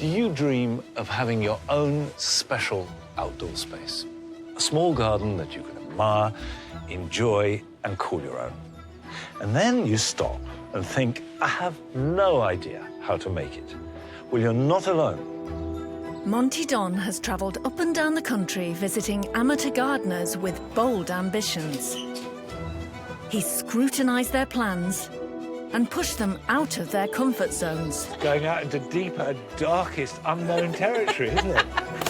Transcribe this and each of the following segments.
Do you dream of having your own special outdoor space? A small garden that you can admire, enjoy, and call your own. And then you stop and think, I have no idea how to make it. Well, you're not alone. Monty Don has travelled up and down the country visiting amateur gardeners with bold ambitions. He's scrutinised their plans and pushed them out of their comfort zones. Going out into deeper, darkest, unknown territory, isn't it?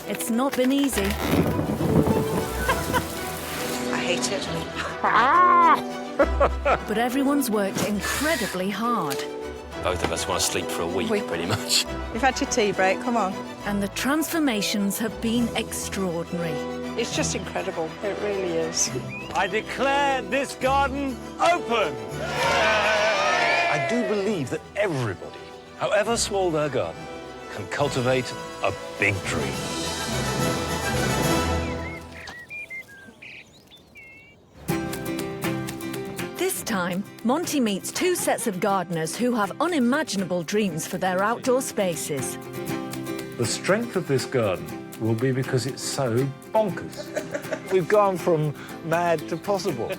It's not been easy. I hate it. But everyone's worked incredibly hard. Both of us want to sleep for a week, pretty much. You've had your tea break, come on. And the transformations have been extraordinary. It's just incredible, it really is. I declare this garden open! I do believe that everybody, however small their garden, can cultivate a big dream. This time, Monty meets two sets of gardeners who have unimaginable dreams for their outdoor spaces. The strength of this garden will be because it's so bonkers. We've gone from mad to possible.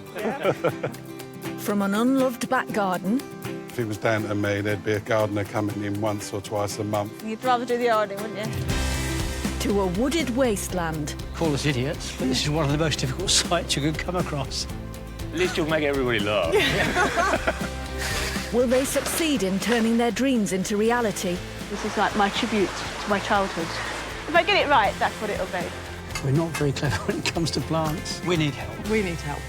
From an unloved back garden... If it was down to me, there'd be a gardener coming in once or twice a month. You'd rather do the ironing, wouldn't you? To a wooded wasteland. Call us idiots, but this is one of the most difficult sights you could come across. At least you'll make everybody laugh. Will they succeed in turning their dreams into reality? This is like my tribute to my childhood. If I get it right, that's what it'll be. We're not very clever when it comes to plants. We need help. We need help.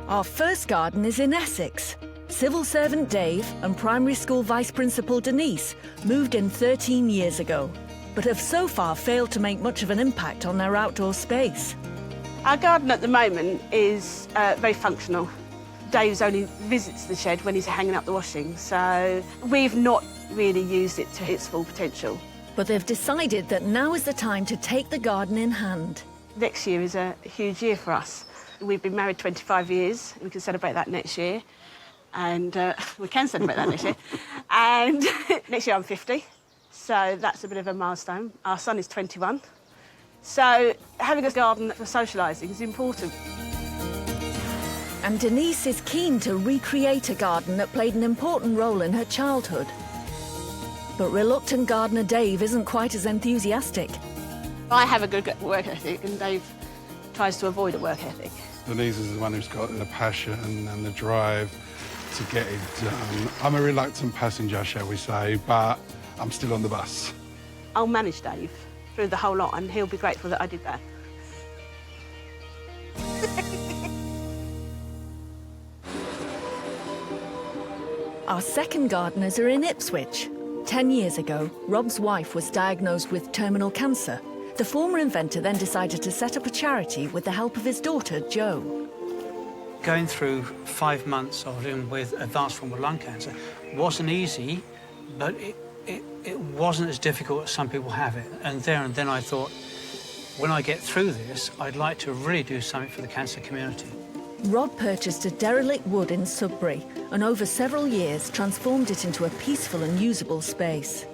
Our first garden is in Essex. Civil servant Dave and primary school vice principal Denise moved in 13 years ago, but have so far failed to make much of an impact on their outdoor space. Our garden at the moment is very functional. Dave's only visits the shed when he's hanging up the washing, so we've not really used it to its full potential. But they've decided that now is the time to take the garden in hand. Next year is a huge year for us. We've been married 25 years. We can celebrate that next year. And we can celebrate that next year. And next year I'm 50, so that's a bit of a milestone. Our son is 21. So having a garden for socialising is important. And Denise is keen to recreate a garden that played an important role in her childhood. But reluctant gardener Dave isn't quite as enthusiastic. I have a good work ethic, and Dave tries to avoid a work ethic. Denise is the one who's got the passion and the drive to get it done. I'm a reluctant passenger, shall we say, but I'm still on the bus. I'll manage Dave through the whole lot, and he'll be grateful that I did that. Our second gardeners are in Ipswich. 10 years ago, Rob's wife was diagnosed with terminal cancer. The former inventor then decided to set up a charity with the help of his daughter, Jo. Going through 5 months of living with advanced form of lung cancer wasn't easy, but it wasn't as difficult as some people have it. And then I thought, when I get through this, I'd like to really do something for the cancer community. Rob purchased a derelict wood in Sudbury and over several years transformed it into a peaceful and usable space.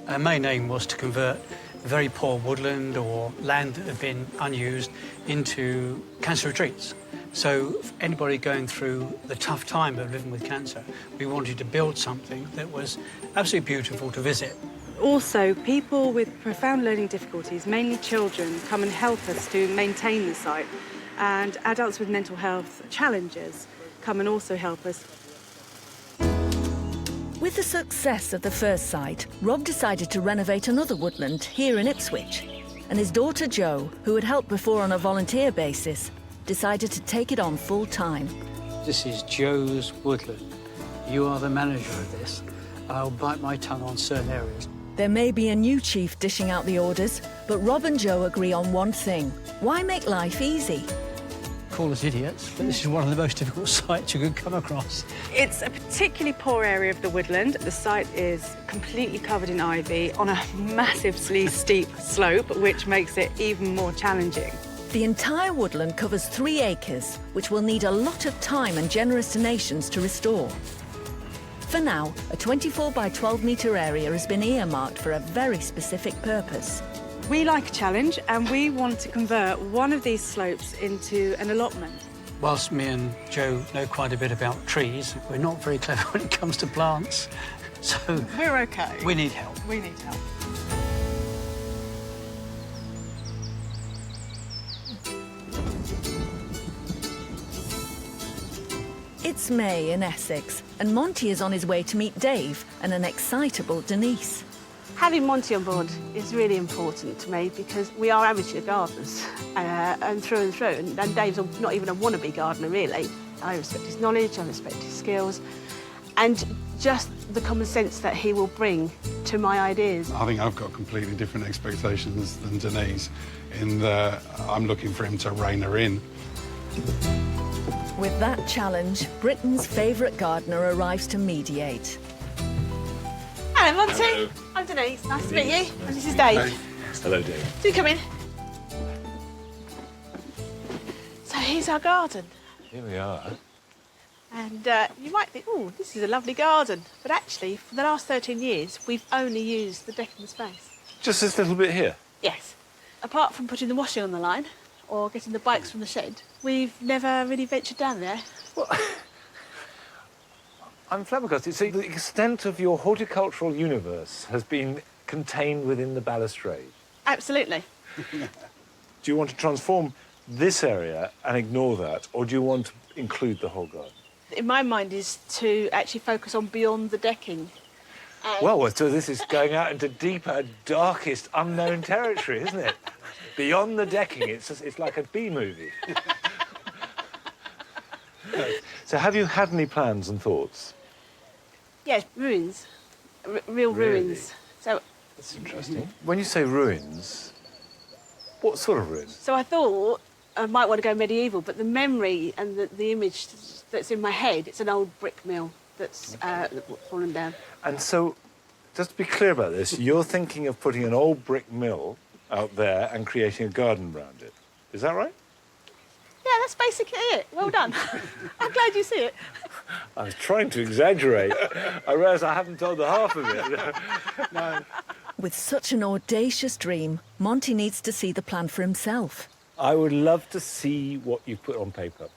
Our main aim was to convert very poor woodland or land that had been unused into cancer retreats. So for anybody going through the tough time of living with cancer, we wanted to build something that was absolutely beautiful to visit. Also, people with profound learning difficulties, mainly children, come and help us to maintain the site. And adults with mental health challenges come and also help us. With the success of the first site, Rob decided to renovate another woodland here in Ipswich. And his daughter Jo, who had helped before on a volunteer basis, decided to take it on full time. This is Jo's woodland. You are the manager of this. I'll bite my tongue on certain areas. There may be a new chief dishing out the orders, but Rob and Jo agree on one thing. Why make life easy? Call us idiots, but this is one of the most difficult sites you could come across. It's a particularly poor area of the woodland. The site is completely covered in ivy on a massively steep slope, which makes it even more challenging. The entire woodland covers 3 acres, which will need a lot of time and generous donations to restore. For now, a 24 by 12 metre area has been earmarked for a very specific purpose. We like a challenge and we want to convert one of these slopes into an allotment. Whilst me and Joe know quite a bit about trees, we're not very clever when it comes to plants. So We're okay. we need help. We need help. It's May in Essex, and Monty is on his way to meet Dave and an excitable Denise. Having Monty on board is really important to me because we are amateur gardeners and through. And Dave's not even a wannabe gardener, really. I respect his knowledge, I respect his skills, and just the common sense that he will bring to my ideas. I think I've got completely different expectations than Denise in that I'm looking for him to rein her in. With that challenge, Britain's favourite gardener arrives to mediate. Hello, Monty. Hello. I'm Denise. Nice to meet you. And this is Dave. Hello, Dave. Do come in. So here's our garden. Here we are. And you might think, oh, this is a lovely garden. But actually, for the last 13 years, we've only used the decking space. Just this little bit here. Yes. Apart from putting the washing on the line or getting the bikes from the shed, we've never really ventured down there. Well, I'm flabbergasted. So the extent of your horticultural universe has been contained within the balustrade. Absolutely. Do you want to transform this area and ignore that, or do you want to include the whole garden? In my mind is to actually focus on beyond the decking. Well, so this is going out into deeper, darkest, unknown territory, isn't it? Beyond the decking, it's like a B movie. So have you had any plans and thoughts? Yes, ruins. Real Really? ruins. So That's interesting. When you say ruins, what sort of ruins? So I thought I might want to go medieval, but the memory and the image that's in my head, it's an old brick mill that's fallen down. And so, just to be clear about this, you're thinking of putting an old brick mill out there and creating a garden around it. Is that right? Yeah, that's basically it. Well done. I'm glad you see it. I was trying to exaggerate. I realise I haven't told the half of it. No. With such an audacious dream, Monty needs to see the plan for himself. I would love to see what you put on paper.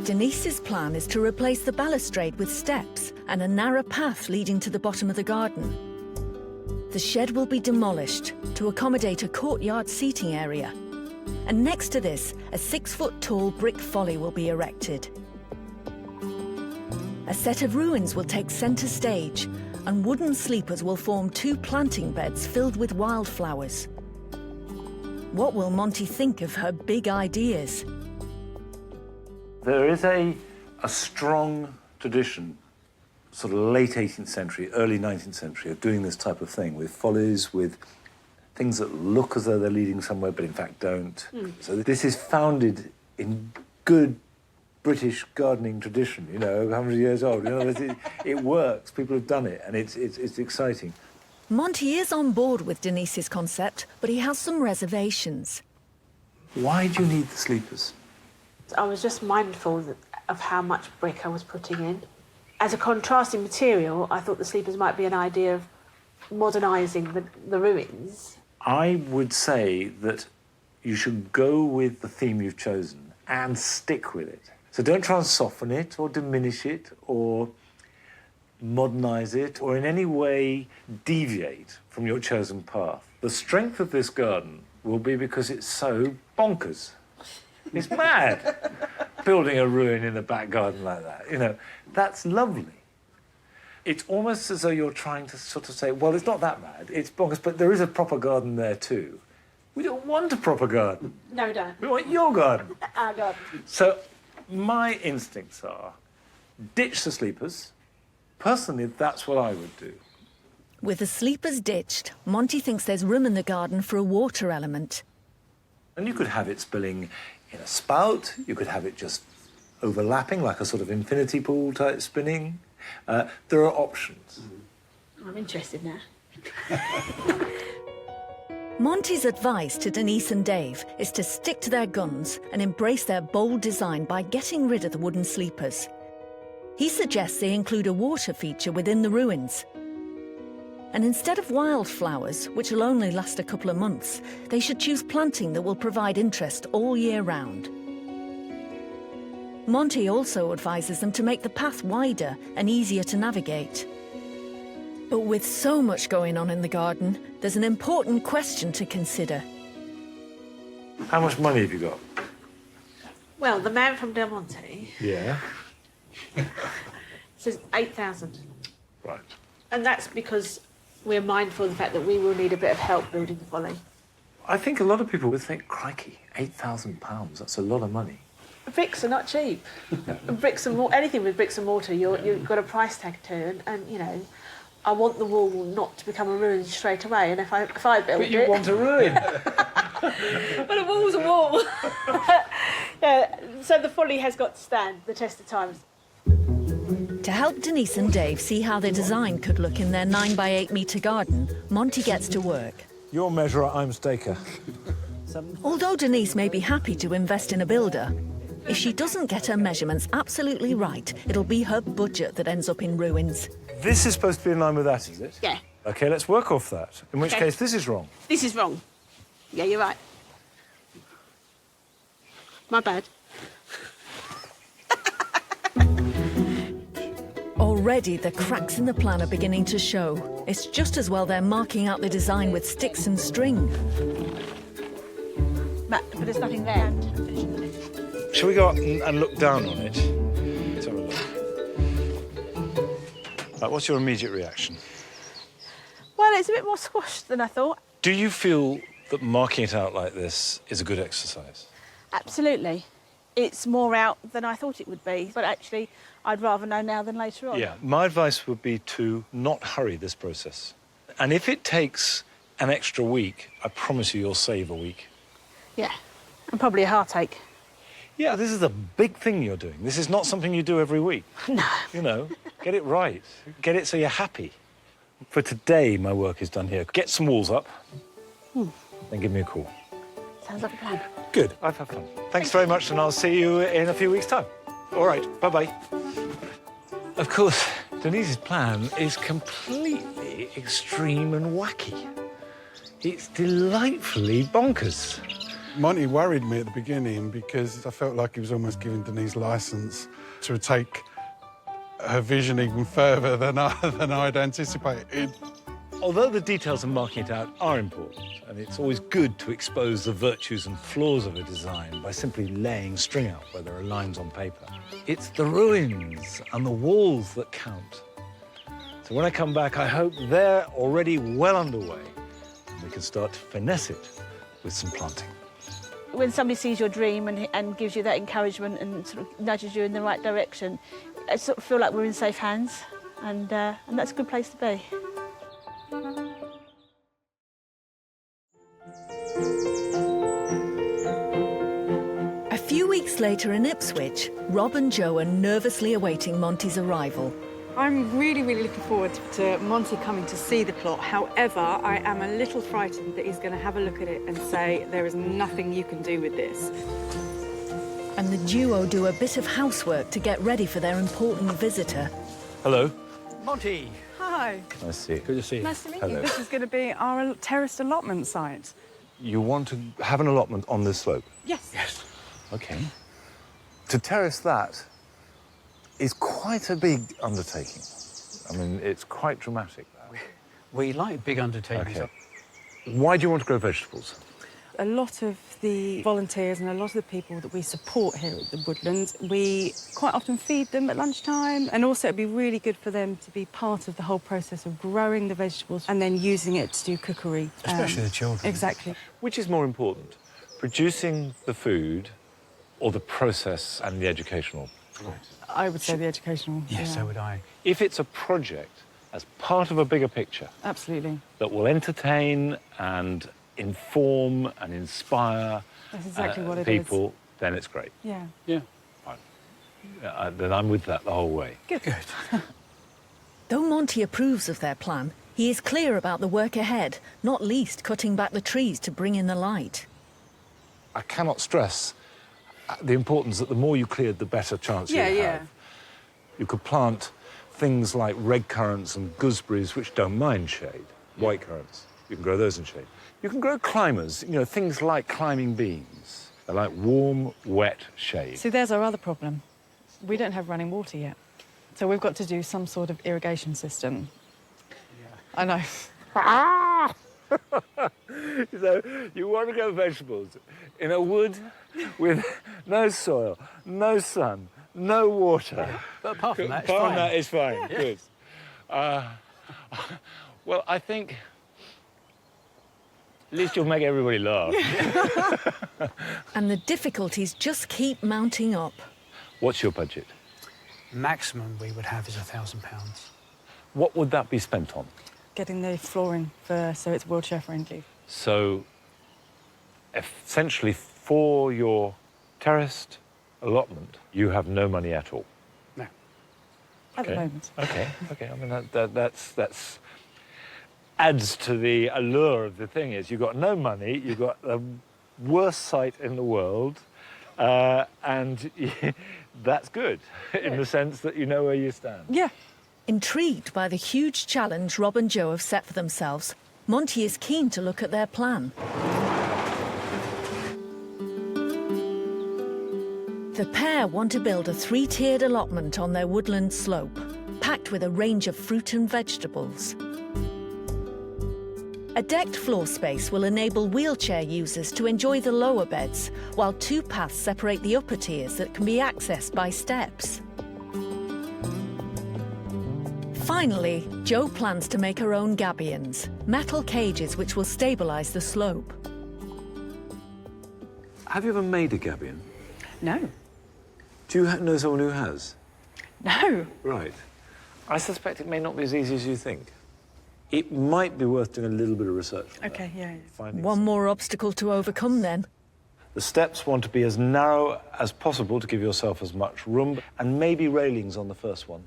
Denise's plan is to replace the balustrade with steps and a narrow path leading to the bottom of the garden. The shed will be demolished to accommodate a courtyard seating area. And next to this, a 6-foot-tall brick folly will be erected. A set of ruins will take centre stage, and wooden sleepers will form 2 planting beds filled with wildflowers. What will Monty think of her big ideas? There is a strong tradition, sort of late 18th century, early 19th century, of doing this type of thing with follies, with things that look as though they're leading somewhere, but in fact don't. So this is founded in good British gardening tradition, you know, 100 years old. You know, it works, people have done it, and it's exciting. Monty is on board with Denise's concept, but he has some reservations. Why do you need the sleepers? I was just mindful of how much brick I was putting in. As a contrasting material, I thought the sleepers might be an idea of modernising the ruins. I would say that you should go with the theme you've chosen and stick with it. So don't try and soften it or diminish it or modernise it or in any way deviate from your chosen path. The strength of this garden will be because it's so bonkers. It's mad, building a ruin in the back garden like that. You know, that's lovely. It's almost as though you're trying to sort of say, well, it's not that mad, it's bonkers, but there is a proper garden there too. We don't want a proper garden. No, we don't. We want your garden. Our garden. So my instincts are ditch the sleepers. Personally, that's what I would do. With the sleepers ditched, Monty thinks there's room in the garden for a water element. And you could have it spilling in a spout. You could have it just overlapping, like a sort of infinity pool type spinning. There are options. I'm interested now. Monty's advice to Denise and Dave is to stick to their guns and embrace their bold design by getting rid of the wooden sleepers. He suggests they include a water feature within the ruins. And instead of wildflowers, which will only last a couple of months, they should choose planting that will provide interest all year round. Monty also advises them to make the path wider and easier to navigate. But with so much going on in the garden, there's an important question to consider. How much money have you got? Well, the man from Del Monte Yeah. says 8,000. Right. And that's because we're mindful of the fact that we will need a bit of help building the folly. I think a lot of people would think, crikey, £8,000, that's a lot of money. Bricks are not cheap. Bricks and anything with bricks and mortar, you've got a price tag to, and you know, I want the wall not to become a ruin straight away. And if I build it, But you want a ruin. but a wall's a wall. Yeah, so the folly has got to stand the test of time. To help Denise and Dave see how their design could look in their 9 by 8 metre garden, Monty gets to work. You're measurer, I'm staker. Although Denise may be happy to invest in a builder, if she doesn't get her measurements absolutely right, it'll be her budget that ends up in ruins. This is supposed to be in line with that, is it? Yeah. OK, let's work off that. In which Okay. case, this is wrong. This is wrong. Yeah, you're right. My bad. Already, the cracks in the plan are beginning to show. It's just as well they're marking out the design with sticks and string. Matt, but there's nothing there. Shall we go up and look down on it? Let's have a look. Right, what's your immediate reaction? Well, it's a bit more squashed than I thought. Do you feel that marking it out like this is a good exercise? Absolutely. It's more out than I thought it would be, but actually, I'd rather know now than later on. Yeah, my advice would be to not hurry this process. And if it takes an extra week, I promise you you'll save a week. Yeah, and probably a heartache. Yeah, this is a big thing you're doing. This is not something you do every week. No. You know, get it right. Get it so you're happy. For today, my work is done here. Get some walls up, then give me a call. Sounds like a plan. Good, I've had fun. Thanks very much, and I'll see you in a few weeks' time. All right, bye-bye. Of course, Denise's plan is completely extreme and wacky. It's delightfully bonkers. Monty worried me at the beginning because I felt like he was almost giving Denise licence to take her vision even further than I'd anticipated. Although the details of marking it out are important, and it's always good to expose the virtues and flaws of a design by simply laying string out where there are lines on paper, it's the ruins and the walls that count. So when I come back, I hope they're already well underway, and we can start to finesse it with some planting. When somebody sees your dream and gives you that encouragement and sort of nudges you in the right direction, I sort of feel like we're in safe hands, and that's a good place to be. A few weeks later in Ipswich, Rob and Joe are nervously awaiting Monty's arrival. I'm really, really looking forward to Monty coming to see the plot. However, I am a little frightened that he's going to have a look at it and say, there is nothing you can do with this. And the duo do a bit of housework to get ready for their important visitor. Hello. Monty. Hi. Nice to see you. Good to see you. Nice to meet Hello. you. This is going to be our terraced allotment site. You want to have an allotment on this slope? Yes. Yes. OK. To terrace that is quite a big undertaking. I mean, it's quite dramatic, that. We like big undertakings. OK. Why do you want to grow vegetables? A lot of the volunteers and a lot of the people that we support here at the Woodland, we quite often feed them at lunchtime, and also it'd be really good for them to be part of the whole process of growing the vegetables and then using it to do cookery. Especially the children. Exactly. Which is more important, producing the food or the process and the educational? I would say the educational. Yes, yeah. so would I. If it's a project as part of a bigger picture Absolutely. that will entertain and inform and inspire That's exactly what it people, then it's great. Yeah. Yeah. Then I'm with that the whole way. Good. Good. Though Monty approves of their plan, He is clear about the work ahead, not least cutting back the trees to bring in the light. I cannot stress the importance that the more you cleared, the better chance you have. You could plant things like red currants and gooseberries, which don't mind shade. White currants, you can grow those in shade. You can grow climbers, you know, things like climbing beans. They like warm, wet shade. So there's our other problem. We don't have running water yet. So we've got to do some sort of irrigation system. I know. So you want to grow vegetables in a wood with no soil, no sun, no water. But apart from that, It's fine. Yeah. Good. Well, I think at least you'll make everybody laugh. And the difficulties just keep mounting up. What's your budget? Maximum we would have is £1,000. What would that be spent on? Getting the flooring first so it's wheelchair friendly. So, essentially, for your terraced allotment, you have no money at all. No. At the moment. Okay. I mean, that's adds to the allure of the thing. Is you've got no money, you've got the worst site in the world, and that's good in the sense that you know where you stand. Yeah. Intrigued by the huge challenge Rob and Joe have set for themselves, Monty is keen to look at their plan. The pair want to build a 3-tiered allotment on their woodland slope, packed with a range of fruit and vegetables. A decked floor space will enable wheelchair users to enjoy the lower beds, while 2 paths separate the upper tiers that can be accessed by steps. Finally, Jo plans to make her own gabions, metal cages which will stabilise the slope. Have you ever made a gabion? No. Do you know someone who has? No. Right. I suspect it may not be as easy as you think. It might be worth doing a little bit of research on Okay, yeah. One more obstacle to overcome then. The steps want to be as narrow as possible to give yourself as much room, and maybe railings on the first one,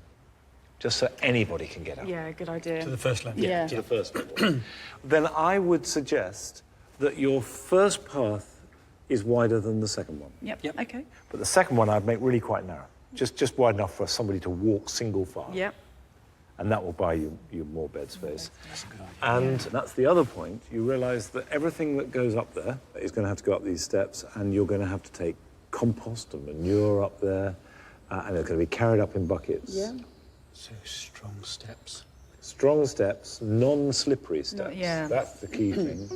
just so anybody can get out. Yeah, good idea. To the first level. Yeah. To the first level. Then I would suggest that your first path is wider than the second one. Yep. Okay. But the second one I'd make really quite narrow, just wide enough for somebody to walk single file. Yep. And that will buy you more bed space. And that's the other point. You realise that everything that goes up there is going to have to go up these steps, and you're going to have to take compost and manure up there, and they're going to be carried up in buckets. Yeah. So strong steps. Strong steps, non-slippery steps. Yeah. That's the key thing.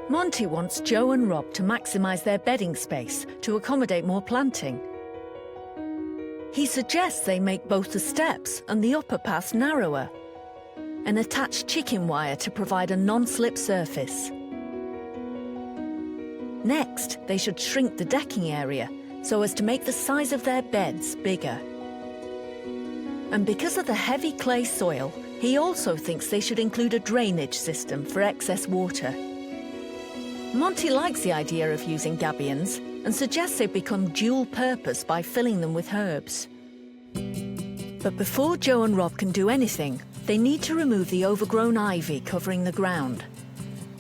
Monty wants Jo and Rob to maximise their bedding space to accommodate more planting. He suggests they make both the steps and the upper paths narrower and attach chicken wire to provide a non-slip surface. Next, they should shrink the decking area so as to make the size of their beds bigger. And because of the heavy clay soil, he also thinks they should include a drainage system for excess water. Monty likes the idea of using gabions and suggests they become dual-purpose by filling them with herbs. But before Jo and Rob can do anything, they need to remove the overgrown ivy covering the ground.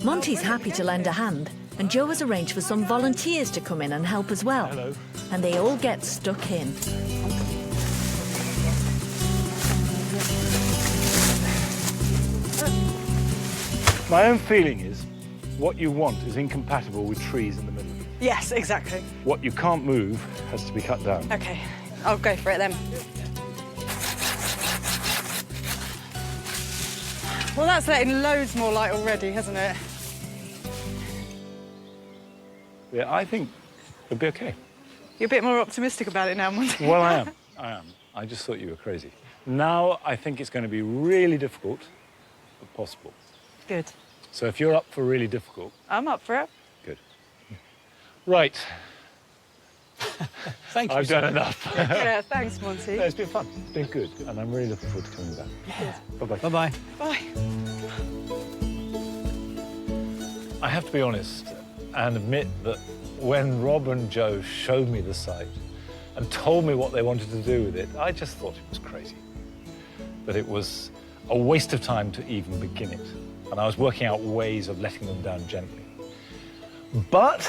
Monty's happy to lend a hand, and Jo has arranged for some volunteers to come in and help as well. Hello. And they all get stuck in. My own feeling is what you want is incompatible with trees in the middle. Yes, exactly. What you can't move has to be cut down. Okay, I'll go for it then. Well, that's letting loads more light already, hasn't it? Yeah, I think it'll be okay. You're a bit more optimistic about it now, Monty. Well, I am. I just thought you were crazy. Now I think it's going to be really difficult, but possible. Good. So if you're up for really difficult, I'm up for it. good. Right, Thank you. I've done enough. Yeah, thanks, Monty. No, it's been fun. It's been good, and I'm really looking forward to coming back. Yeah. Bye-bye. Bye-bye. Bye. I have to be honest and admit that when Rob and Jo showed me the site and told me what they wanted to do with it, I just thought it was crazy. That it was a waste of time to even begin it. And I was working out ways of letting them down gently. But,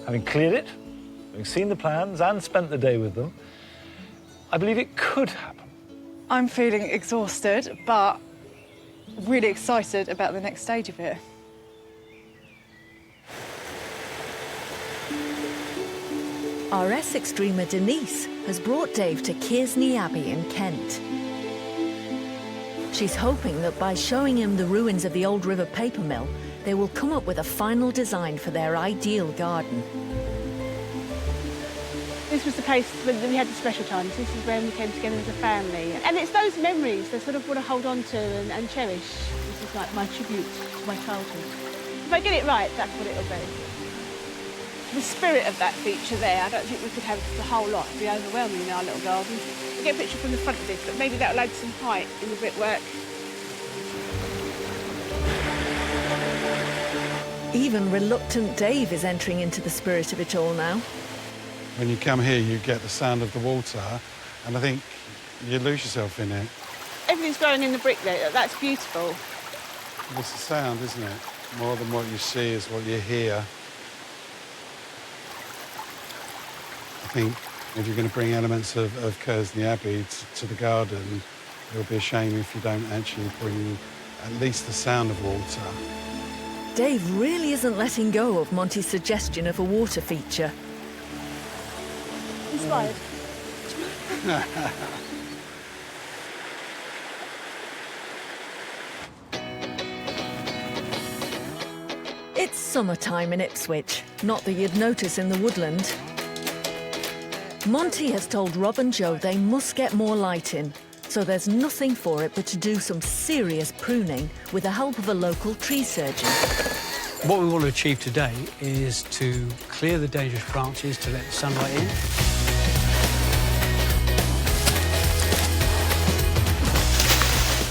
having cleared it, having seen the plans and spent the day with them, I believe it could happen. I'm feeling exhausted, but really excited about the next stage of it. Our Essex dreamer Denise has brought Dave to Kearsney Abbey in Kent. She's hoping that by showing him the ruins of the old river paper mill, they will come up with a final design for their ideal garden. This was the place when we had the special times. This is when we came together as a family. And it's those memories that sort of want to hold on to and cherish. This is like my tribute to my childhood. If I get it right, that's what it'll be. The spirit of that feature there, I don't think we could have the whole lot. It'd be overwhelming in our little garden. We'll get a picture from the front of this, but maybe that'll add some height in the brickwork. Even reluctant Dave is entering into the spirit of it all now. When you come here, you get the sound of the water, and I think you lose yourself in it. Everything's growing in the brick there. That's beautiful. It's the sound, isn't it? More than what you see is what you hear. I think if you're going to bring elements of Kearsney Abbey to the garden, it would be a shame if you don't actually bring at least the sound of water. Dave really isn't letting go of Monty's suggestion of a water feature. Inspired. It's summertime in Ipswich, not that you'd notice in the woodland. Monty has told Rob and Joe they must get more light in, so there's nothing for it but to do some serious pruning with the help of a local tree surgeon. What we want to achieve today is to clear the dangerous branches to let the sunlight in.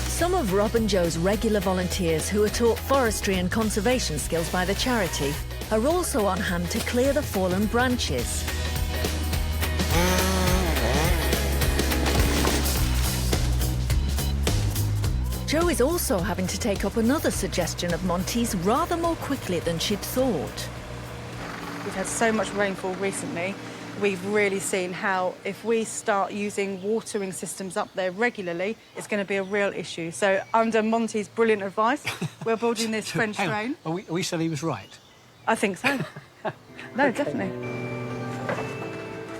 Some of Rob and Joe's regular volunteers who are taught forestry and conservation skills by the charity are also on hand to clear the fallen branches. Jo is also having to take up another suggestion of Monty's rather more quickly than she'd thought. We've had so much rainfall recently. We've really seen how if we start using watering systems up there regularly, it's going to be a real issue. So under Monty's brilliant advice, we're building this French drain. Are we saying he was right? I think so. No, definitely.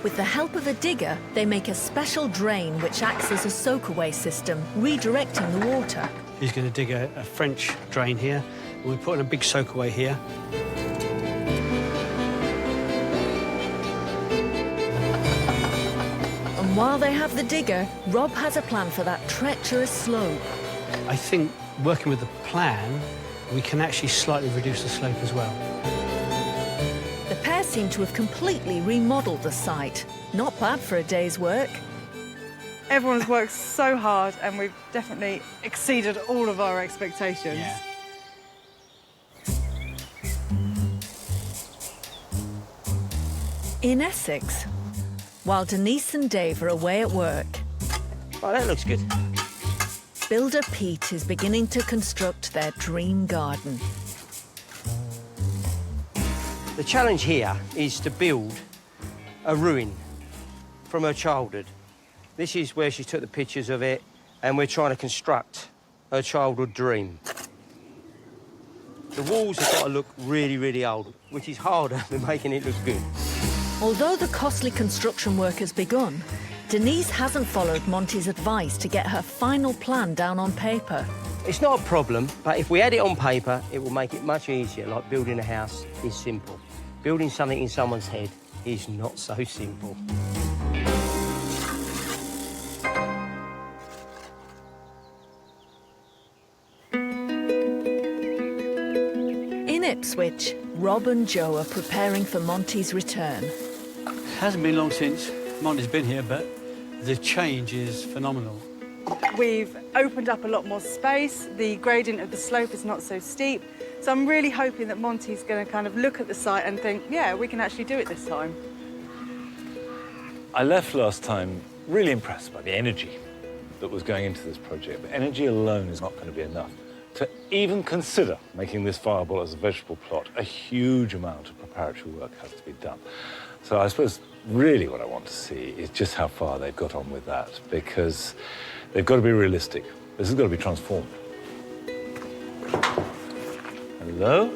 With the help of a digger, they make a special drain which acts as a soak-away system, redirecting the water. He's going to dig a French drain here. We're putting a big soak-away here. And while they have the digger, Rob has a plan for that treacherous slope. I think working with the plan, we can actually slightly reduce the slope as well. The pair seem to have completely remodelled the site. Not bad for a day's work. Everyone's worked so hard and we've definitely exceeded all of our expectations. Yeah. In Essex, while Denise and Dave are away at work, Oh, that looks good. builder Pete is beginning to construct their dream garden. The challenge here is to build a ruin from her childhood. This is where she took the pictures of it, and we're trying to construct her childhood dream. The walls have got to look really, really old, which is harder than making it look good. Although the costly construction work has begun, Denise hasn't followed Monty's advice to get her final plan down on paper. It's not a problem, but if we add it on paper, it will make it much easier. Like building a house is simple. Building something in someone's head is not so simple. In Ipswich, Rob and Joe are preparing for Monty's return. It hasn't been long since Monty's been here, but the change is phenomenal. We've opened up a lot more space. The gradient of the slope is not so steep. So I'm really hoping that Monty's going to kind of look at the site and think, yeah, we can actually do it this time. I left last time really impressed by the energy, that was going into this project, but energy alone is not going to be enough. To even consider making this viable as a vegetable plot, a huge amount of preparatory work has to be done. So I suppose really what I want to see is just how far they've got on with that, because they've got to be realistic. This has got to be transformed. Hello?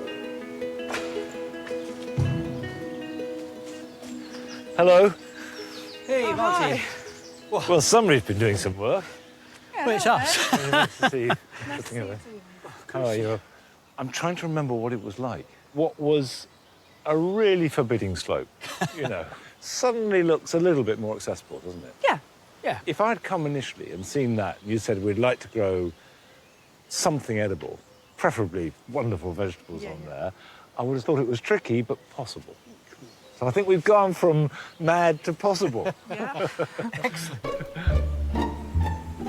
Hello? Hey, Monty. Well, somebody's been doing some work. Well, it's us. Nice to see you. How are you? I'm trying to remember what it was like. What was a really forbidding slope, you know, suddenly looks a little bit more accessible, doesn't it? Yeah. Yeah. If I'd come initially and seen that, and you said we'd like to grow something edible, preferably wonderful vegetables on there, I would have thought it was tricky, but possible. So I think we've gone from mad to possible. Yeah. Excellent.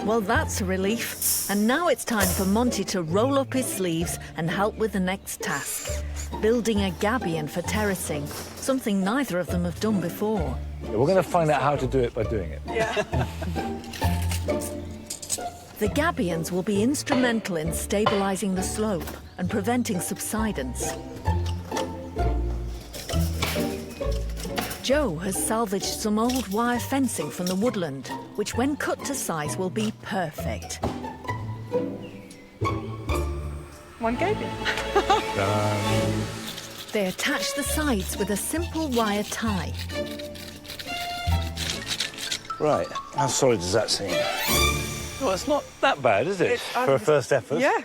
Well, that's a relief. And now it's time for Monty to roll up his sleeves and help with the next task. Building a gabion for terracing, something neither of them have done before. Yeah, we're going to find out how to do it by doing it. Yeah. The gabions will be instrumental in stabilising the slope and preventing subsidence. Joe has salvaged some old wire fencing from the woodland, which when cut to size will be perfect. One gabion. They attach the sides with a simple wire tie. Right, how solid does that seem? Well, it's not that bad, is it, for a first effort? Yeah.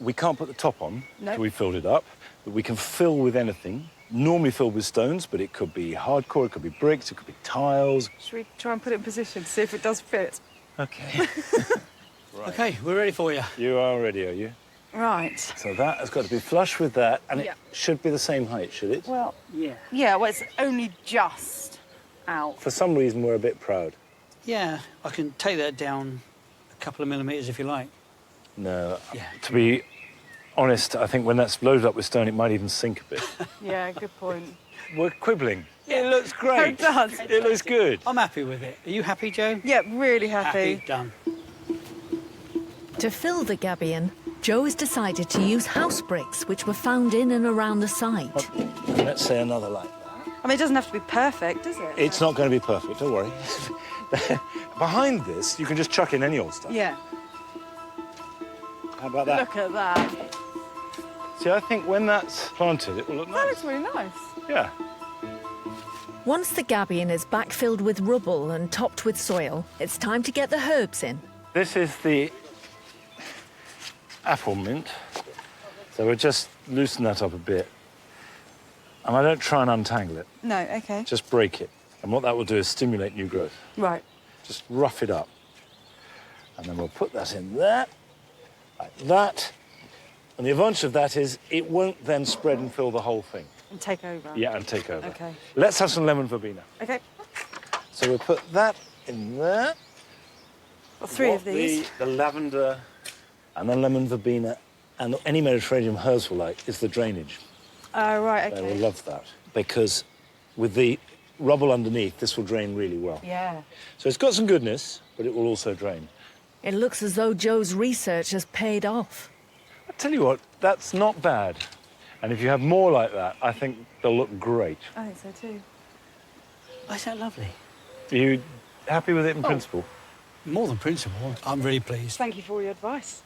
We can't put the top on No. till we filled it up, but we can fill with anything. Normally filled with stones, but it could be hardcore, it could be bricks, it could be tiles. Should we try and put it in position to see if it does fit? Okay. Right. OK, we're ready for you. You are ready, are you? Right. So that has got to be flush with that, and Yeah. it should be the same height, should it? Well, Yeah. yeah, well, it's only just out. For some reason, we're a bit proud. Yeah, I can take that down a couple of millimetres if you like. No, Yeah. to be honest, I think when that's loaded up with stone, it might even sink a bit. Yeah, good point. We're quibbling. It looks great. It does. It looks good. I'm happy with it. Are you happy, Joe? Yeah, really happy. Done. To fill the gabion, Joe has decided to use house bricks which were found in and around the site. Let's say another like that. I mean, it doesn't have to be perfect, does it? It's not going to be perfect, don't worry. Behind this, you can just chuck in any old stuff. Yeah. How about that? Look at that. See, I think when that's planted, it will look That nice. looks really nice. Yeah. Once the gabion is backfilled with rubble and topped with soil, it's time to get the herbs in. This is the apple mint. So we'll just loosen that up a bit. And I don't try and untangle it, No, okay. just break it. And what that will do is stimulate new growth. Right. Just rough it up. And then we'll put that in there, like that. And the advantage of that is it won't then spread and fill the whole thing. And take over. Yeah, and take over. Okay. Let's have some lemon verbena. Okay. So we'll put that in there. Got three What of these. The lavender and the lemon verbena and any Mediterranean herbs will like is the drainage. Oh, right, They will okay. love that because with the rubble underneath, this will drain really well. Yeah. So it's got some goodness, but it will also drain. It looks as though Joe's research has paid off. I tell you what, that's not bad. And if you have more like that, I think they'll look great. I think so too. Oh, is that lovely? Are you happy with it in principle? More than principle. I'm really pleased. Thank you for all your advice.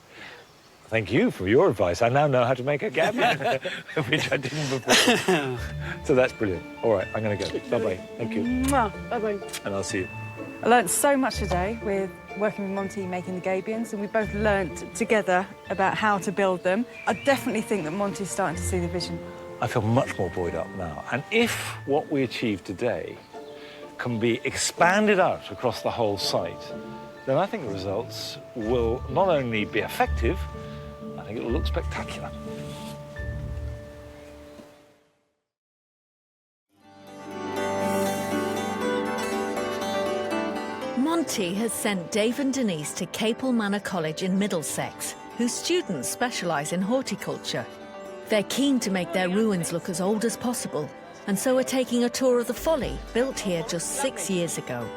Thank you for your advice. I now know how to make a gabion, which I didn't before. So that's brilliant. All right, I'm going to go. Bye-bye. Thank you. Mwah. Bye-bye. And I'll see you. I learnt so much today with working with Monty making the gabions, and we both learnt together about how to build them. I definitely think that Monty's starting to see the vision. I feel much more buoyed up now. And if what we achieve today can be expanded out across the whole site, then I think the results will not only be effective, I think it will look spectacular. Monty has sent Dave and Denise to Capel Manor College in Middlesex, whose students specialise in horticulture. They're keen to make their ruins look as old as possible, and so are taking a tour of the Folly, built here just 6 years ago.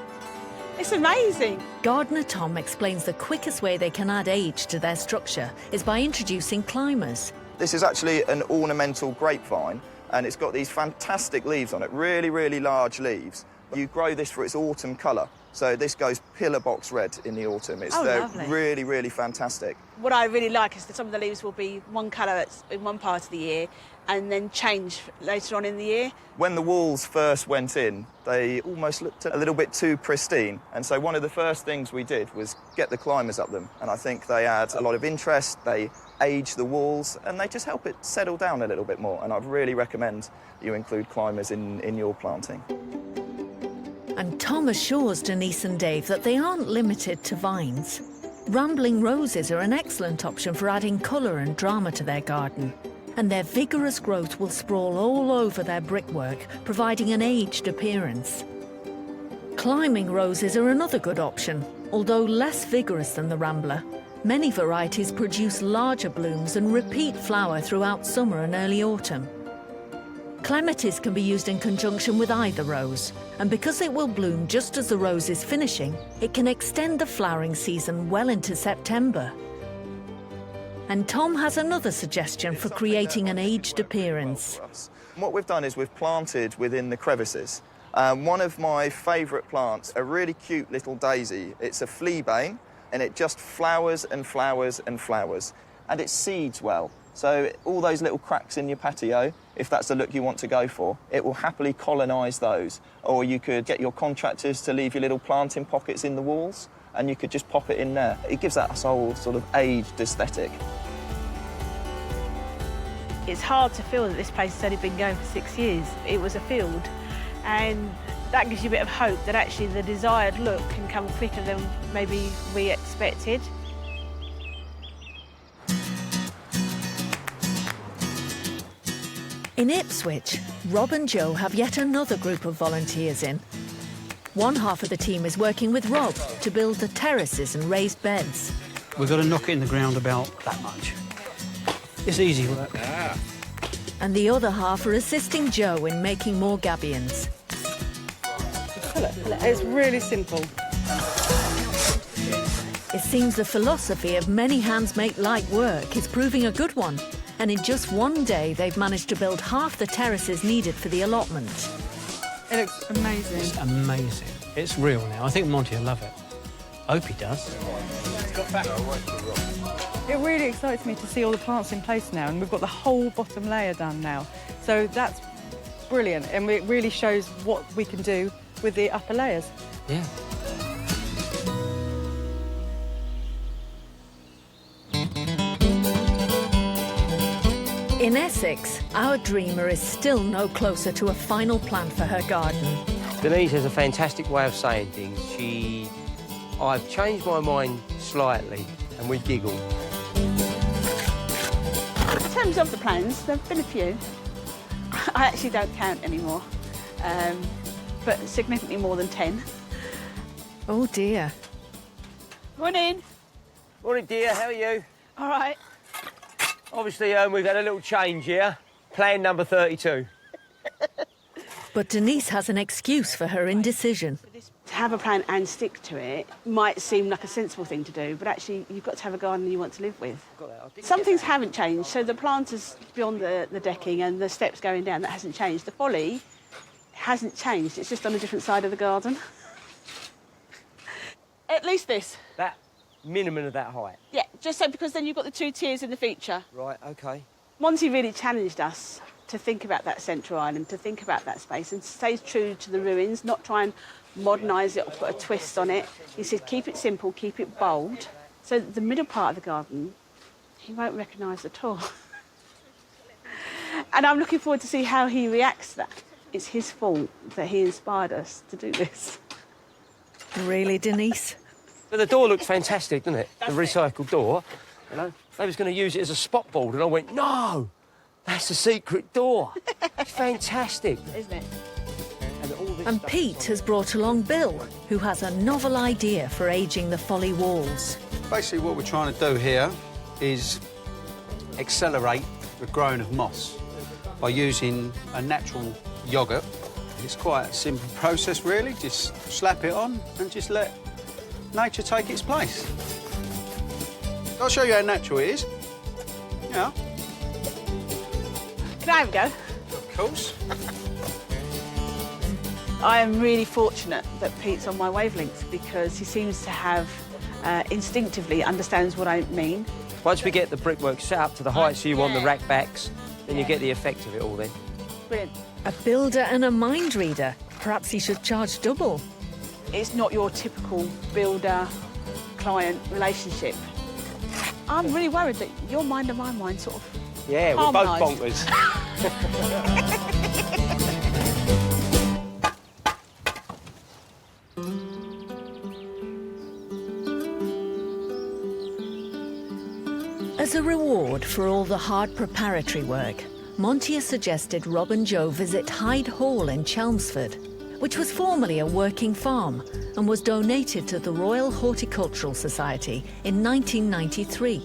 It's amazing. Gardener Tom explains the quickest way they can add age to their structure is by introducing climbers. This is actually an ornamental grapevine, and it's got these fantastic leaves on it, really, really large leaves. You grow this for its autumn colour, so this goes pillar box red in the autumn. They're lovely. really, really fantastic. What I really like is that some of the leaves will be one colour in one part of the year and then change later on in the year. When the walls first went in, they almost looked a little bit too pristine, and so one of the first things we did was get the climbers up them, and I think they add a lot of interest, they age the walls, and they just help it settle down a little bit more, and I'd really recommend you include climbers in your planting. And Tom assures Denise and Dave that they aren't limited to vines. Rambling roses are an excellent option for adding colour and drama to their garden, and their vigorous growth will sprawl all over their brickwork, providing an aged appearance. Climbing roses are another good option, although less vigorous than the rambler. Many varieties produce larger blooms and repeat flower throughout summer and early autumn. Clematis can be used in conjunction with either rose, and because it will bloom just as the rose is finishing, it can extend the flowering season well into September. And Tom has another suggestion for creating an aged appearance. What we've done is we've planted within the crevices. One of my favourite plants, a really cute little daisy. It's a fleabane, and it just flowers and flowers and flowers, and it seeds well. So all those little cracks in your patio, if that's the look you want to go for, it will happily colonise those. Or you could get your contractors to leave your little planting pockets in the walls, and you could just pop it in there. It gives that whole sort of aged aesthetic. It's hard to feel that this place has only been going for 6 years. It was a field, and that gives you a bit of hope that actually the desired look can come quicker than maybe we expected. In Ipswich, Rob and Joe have yet another group of volunteers in. One half of the team is working with Rob to build the terraces and raised beds. We've got to knock it in the ground about that much. It's easy work. And the other half are assisting Joe in making more gabions. It's really simple. It seems the philosophy of many hands make light work is proving a good one. And in just one day, they've managed to build half the terraces needed for the allotment. It looks amazing. It's amazing. It's real now. I think Monty will love it. I hope he does. It really excites me to see all the plants in place now, and we've got the whole bottom layer done now. So that's brilliant, and it really shows what we can do with the upper layers. Yeah. In Essex, our dreamer is still no closer to a final plan for her garden. Denise has a fantastic way of saying things. I've changed my mind slightly, and we giggle. In terms of the plans, there have been a few. I actually don't count anymore, but significantly more than 10. Oh dear. Morning. Morning, dear. How are you? All right. Obviously, we've had a little change here. Plan number 32. But Denise has an excuse for her indecision. To have a plan and stick to it might seem like a sensible thing to do, but actually you've got to have a garden you want to live with. Some things haven't changed, so the planters beyond the decking and the steps going down, that hasn't changed. The folly hasn't changed, it's just on a different side of the garden. At least this. That minimum of that height? Yeah, just so because then you've got the 2 tiers in the feature. Right, OK. Monty really challenged us to think about that central island, to think about that space and stay true to the ruins, not try and modernise it or put a twist on it. He said, keep it simple, keep it bold. So the middle part of the garden, he won't recognise at all. And I'm looking forward to see how he reacts to that. It's his fault that he inspired us to do this. Really, Denise? But the door looks fantastic, doesn't it? The recycled door. You know, they was going to use it as a spot board, and I went, no, that's the secret door. It's fantastic. Isn't it? And Pete has brought along Bill, who has a novel idea for ageing the folly walls. Basically, what we're trying to do here is accelerate the growing of moss by using a natural yoghurt It's quite a simple process, really. Just slap it on and just let nature take its place. I'll show you how natural it is. Yeah. Can I have a go? Of course. I am really fortunate that Pete's on my wavelength because he seems to have instinctively understands what I mean. Once we get the brickwork set up to the height so you want the rack backs, then you get the effect of it all then. Brilliant. A builder and a mind reader. Perhaps he should charge double. It's not your typical builder-client relationship. I'm really worried that your mind and my mind sort of Yeah, we're both harmonised. bonkers. As a reward for all the hard preparatory work, Monty has suggested Rob and Joe visit Hyde Hall in Chelmsford, which was formerly a working farm and was donated to the Royal Horticultural Society in 1993.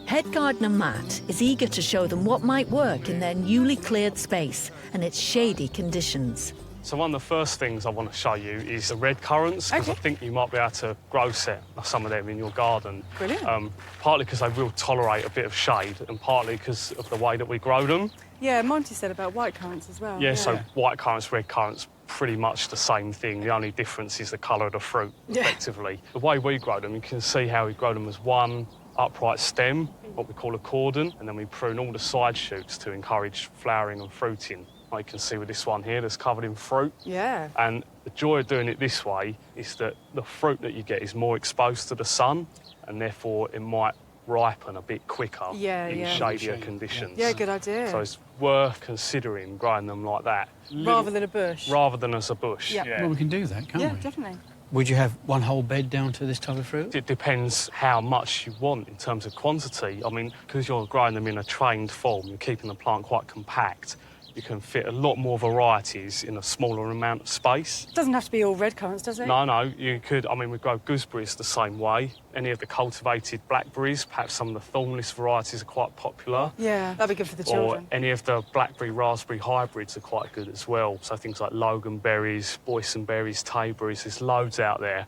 Head gardener Matt is eager to show them what might work in their newly cleared space and its shady conditions. So one of the first things I want to show you is the red currants, because I think you might be able to grow some of them in your garden. Brilliant. Partly because they will tolerate a bit of shade, and partly because of the way that we grow them. Yeah, Monty said about white currants as well. Yeah, so white currants, red currants, pretty much the same thing. The only difference is the colour of the fruit, effectively. The way we grow them, you can see how we grow them as one upright stem, what we call a cordon, and then we prune all the side shoots to encourage flowering and fruiting. You can see with this one here that's covered in fruit. Yeah. And the joy of doing it this way is that the fruit that you get is more exposed to the sun, and therefore it might ripen a bit quicker in shadier conditions. Yeah, good idea. So it's worth considering growing them like that. Rather than a bush. Rather than as a bush. Yeah. Well, we can do that, can't we? Yeah, definitely. Would you have one whole bed down to this type of fruit? It depends how much you want in terms of quantity. I mean, because you're growing them in a trained form, you're keeping the plant quite compact, you can fit a lot more varieties in a smaller amount of space. It doesn't have to be all red currants, does it? No, you could. I mean, we grow gooseberries the same way. Any of the cultivated blackberries, perhaps some of the thornless varieties are quite popular. Yeah, that'd be good for the children. Or any of the blackberry raspberry hybrids are quite good as well. So things like loganberries, boysenberries, tayberries, there's loads out there.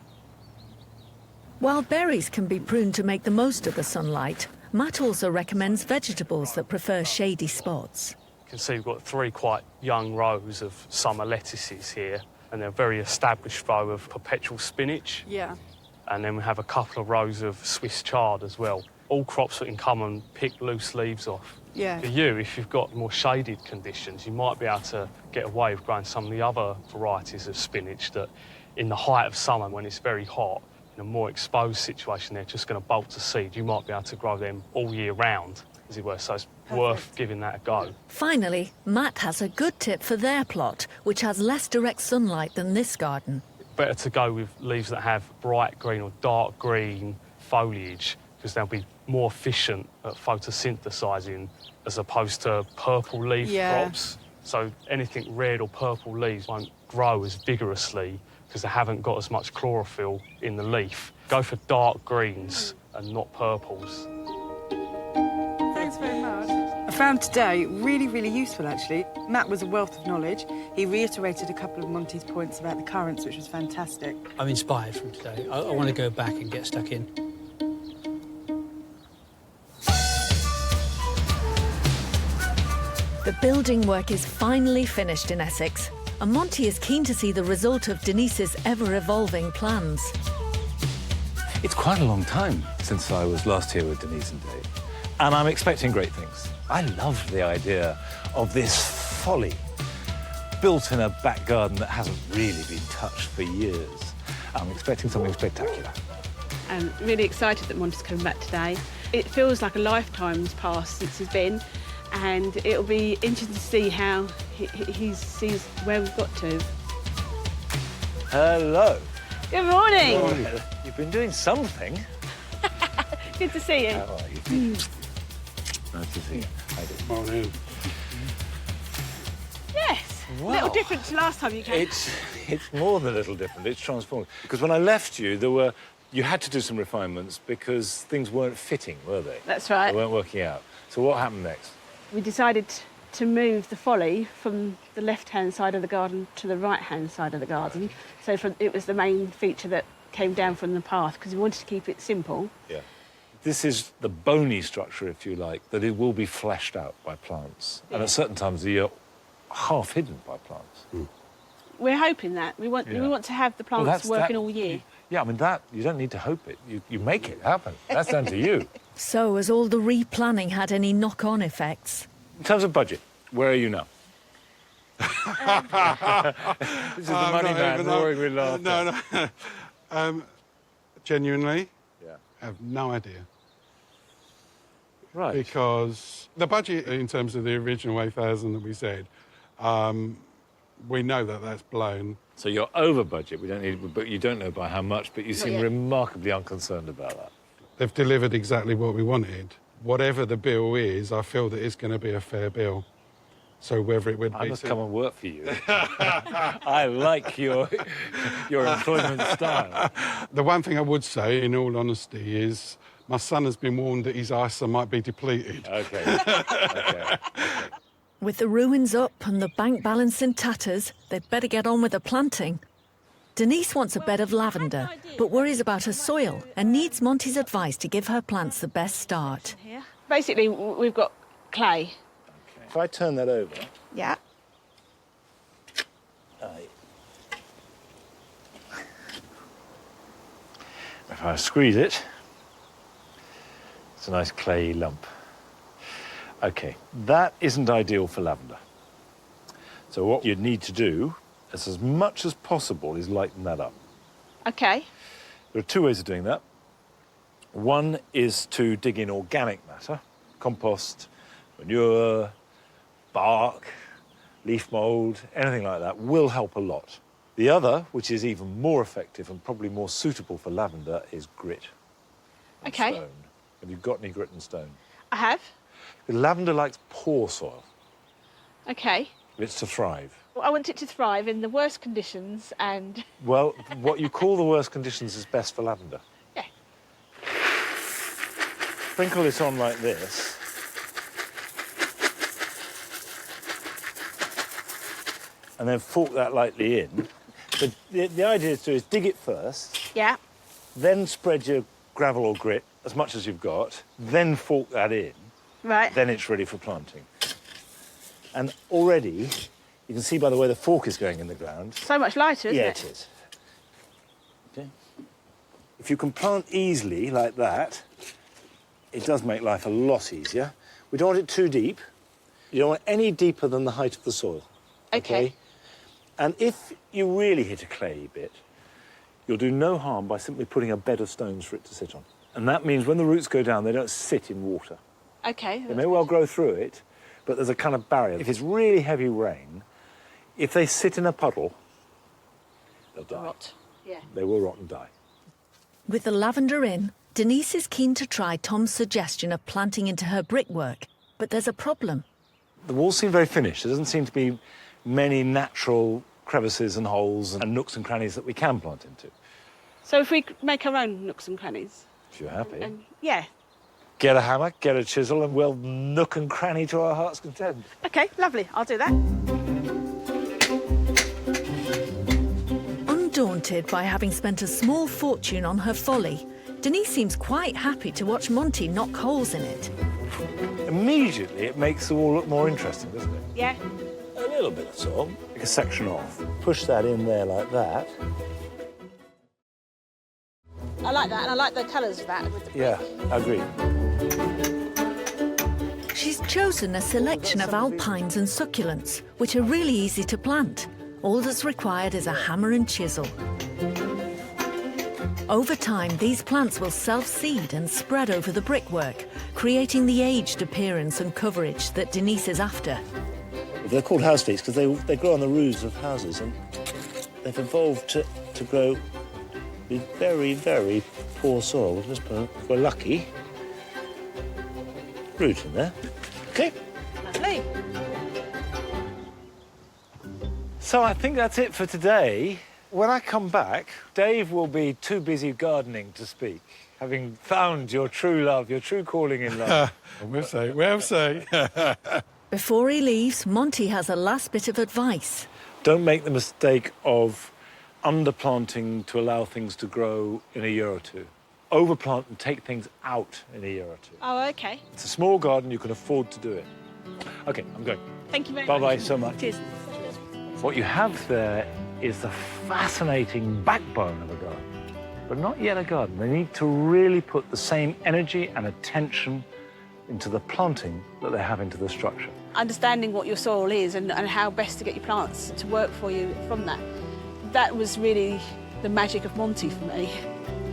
While berries can be pruned to make the most of the sunlight, Matt also recommends vegetables that prefer shady spots. You can see we've got 3 quite young rows of summer lettuces here, and they're a very established row of perpetual spinach. Yeah. And then we have a couple of rows of Swiss chard as well. All crops that can come and pick loose leaves off. Yeah. For you, if you've got more shaded conditions, you might be able to get away with growing some of the other varieties of spinach that, in the height of summer, when it's very hot, in a more exposed situation, they're just going to bolt to seed. You might be able to grow them all year round, as it were, so it's worth giving that a go. Finally, Matt has a good tip for their plot, which has less direct sunlight than this garden. Better to go with leaves that have bright green or dark green foliage, because they'll be more efficient at photosynthesising as opposed to purple leaf crops. So anything red or purple leaves won't grow as vigorously because they haven't got as much chlorophyll in the leaf. Go for dark greens and not purples. Thanks very much. I found today really, really useful, actually. Matt was a wealth of knowledge. He reiterated a couple of Monty's points about the currants, which was fantastic. I'm inspired from today. I want to go back and get stuck in. The building work is finally finished in Essex, and Monty is keen to see the result of Denise's ever-evolving plans. It's quite a long time since I was last here with Denise and Dave, and I'm expecting great things. I loved the idea of this folly, built in a back garden that hasn't really been touched for years. I'm expecting something spectacular. I'm really excited that Monty's coming back today. It feels like a lifetime's passed since he's been, and it'll be interesting to see how he sees where we've got to. Hello. Good morning. Oh, you've been doing something. Good to see you. How are you? Nice to see you. How do you? Morning. Yes. Wow. A little different to last time you came. It's more than a little different. It's transformed. Because when I left you, you had to do some refinements because things weren't fitting, were they? That's right. They weren't working out. So what happened next? We decided to move the folly from the left-hand side of the garden to the right-hand side of the garden. So it was the main feature that came down from the path, because we wanted to keep it simple. Yeah. This is the bony structure, if you like, that it will be fleshed out by plants. Yeah. And at certain times of the year, half hidden by plants. Mm. We're hoping that. We want to have the plants working all year. Yeah, I mean, that, you don't need to hope it. You make it happen. That's down to you. So, has all the replanning had any knock-on effects? In terms of budget, where are you now? This is the money man roaring with laughter. No. Genuinely, I have no idea. Right. Because the budget, in terms of the original 8,000 that we said, we know that that's blown. So you're over budget. We don't need, but you don't know by how much. But you seem remarkably unconcerned about that. They've delivered exactly what we wanted. Whatever the bill is, I feel that it's going to be a fair bill. So whether it would be... I must come and work for you. I like your employment style. The one thing I would say, in all honesty, is my son has been warned that his ISA might be depleted. OK. OK. With the ruins up and the bank balance in tatters, they'd better get on with the planting. Denise wants a bed of lavender, but worries about her soil and needs Monty's advice to give her plants the best start. Basically, we've got clay. Okay. If I turn that over... Yeah. If I squeeze it, it's a nice clayey lump. OK, that isn't ideal for lavender. So what you'd need to do, is as much as possible, is lighten that up. OK. There are two ways of doing that. One is to dig in organic matter, compost, manure, bark, leaf mould, anything like that will help a lot. The other, which is even more effective and probably more suitable for lavender, is grit. OK. Stone. Have you got any grit and stone? I have. Lavender likes poor soil. OK. It's to thrive. Well, I want it to thrive in the worst conditions and... Well, what you call the worst conditions is best for lavender. Yeah. Sprinkle this on like this. And then fork that lightly in. But the idea is to dig it first. Yeah. Then spread your gravel or grit as much as you've got. Then fork that in. Right. Then it's ready for planting. And already, you can see by the way the fork is going in the ground. So much lighter, isn't it? Yeah, it is. Okay. If you can plant easily like that, it does make life a lot easier. We don't want it too deep. You don't want it any deeper than the height of the soil. OK. And if you really hit a clayey bit, you'll do no harm by simply putting a bed of stones for it to sit on. And that means when the roots go down, they don't sit in water. OK. They may well grow through it, but there's a kind of barrier. If it's really heavy rain, if they sit in a puddle, they'll die. Rot. Yeah. They will rot and die. With the lavender in, Denise is keen to try Tom's suggestion of planting into her brickwork, but there's a problem. The walls seem very finished. There doesn't seem to be many natural crevices and holes and nooks and crannies that we can plant into. So if we make our own nooks and crannies? If you're happy. And yeah. Get a hammer, get a chisel, and we'll nook and cranny to our heart's content. OK, lovely. I'll do that. Undaunted by having spent a small fortune on her folly, Denise seems quite happy to watch Monty knock holes in it. Immediately, it makes the wall look more interesting, doesn't it? Yeah. A little bit, that's all. Take a section off. Push that in there like that. I like that, and I like the colours of that. With the Yeah, I agree. She's chosen a selection of alpines and succulents, which are really easy to plant. All that's required is a hammer and chisel. Over time, these plants will self-seed and spread over the brickwork, creating the aged appearance and coverage that Denise is after. They're called house leeks because they grow on the roofs of houses, and they've evolved to grow with very, very poor soil. If we're lucky, root in there. OK. Lovely. So I think that's it for today. When I come back, Dave will be too busy gardening to speak, having found your true love, your true calling in life. We'll say. Before he leaves, Monty has a last bit of advice. Don't make the mistake of underplanting to allow things to grow in a year or two. Overplant and take things out in a year or two. Oh, OK. It's a small garden, you can afford to do it. OK, I'm going. Thank you very much. Bye-bye so much. Cheers. What you have there is the fascinating backbone of a garden, but not yet a garden. They need to really put the same energy and attention into the planting that they have into the structure. Understanding what your soil is and how best to get your plants to work for you from that. That was really the magic of Monty for me.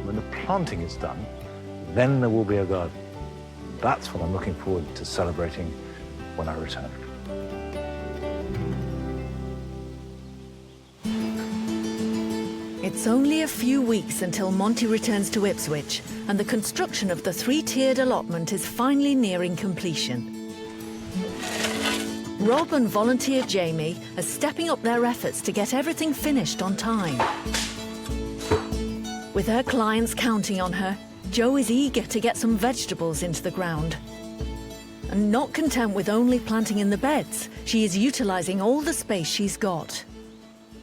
When the planting is done, then there will be a garden. That's what I'm looking forward to celebrating when I return. It's only a few weeks until Monty returns to Ipswich, and the construction of the 3-tiered allotment is finally nearing completion. Rob and volunteer Jamie are stepping up their efforts to get everything finished on time. With her clients counting on her, Jo is eager to get some vegetables into the ground. And not content with only planting in the beds, she is utilising all the space she's got.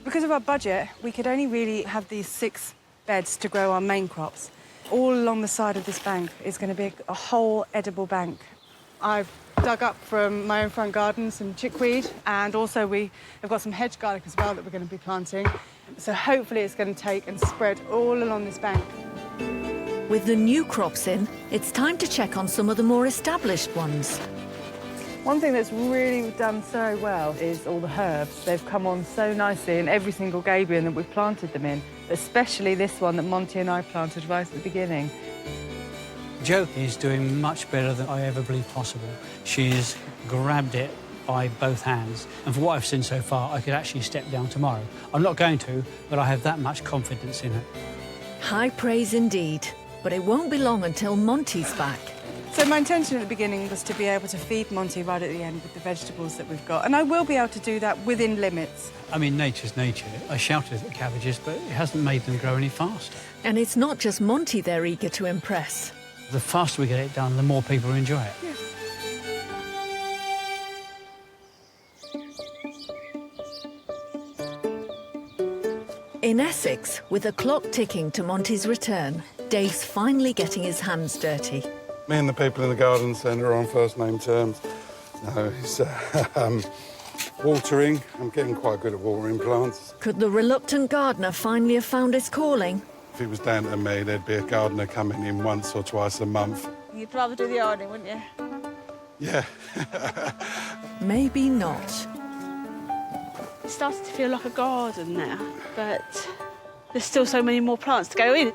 Because of our budget, we could only really have these 6 beds to grow our main crops. All along the side of this bank is going to be a whole edible bank. I've dug up from my own front garden some chickweed, and also we have got some hedge garlic as well that we're going to be planting. So hopefully it's going to take and spread all along this bank. With the new crops in, it's time to check on some of the more established ones. One thing that's really done so well is all the herbs. They've come on so nicely in every single gabion that we've planted them in, especially this one that Monty and I planted right at the beginning. Jo is doing much better than I ever believed possible. She's grabbed it by both hands, and for what I've seen so far, I could actually step down tomorrow. I'm not going to, but I have that much confidence in her. High praise indeed, but it won't be long until Monty's back. So my intention at the beginning was to be able to feed Monty right at the end with the vegetables that we've got, and I will be able to do that within limits. I mean, nature's nature. I shouted at the cabbages, but it hasn't made them grow any faster. And it's not just Monty they're eager to impress. The faster we get it done, the more people enjoy it. Yeah. In Essex, with the clock ticking to Monty's return, Dave's finally getting his hands dirty. Me and the people in the garden centre are on first-name terms. No, it's watering. I'm getting quite good at watering plants. Could the reluctant gardener finally have found his calling? If it was down to me, there'd be a gardener coming in once or twice a month. You'd rather do the ironing, wouldn't you? Yeah. Maybe not. It starts to feel like a garden now, but there's still so many more plants to go in.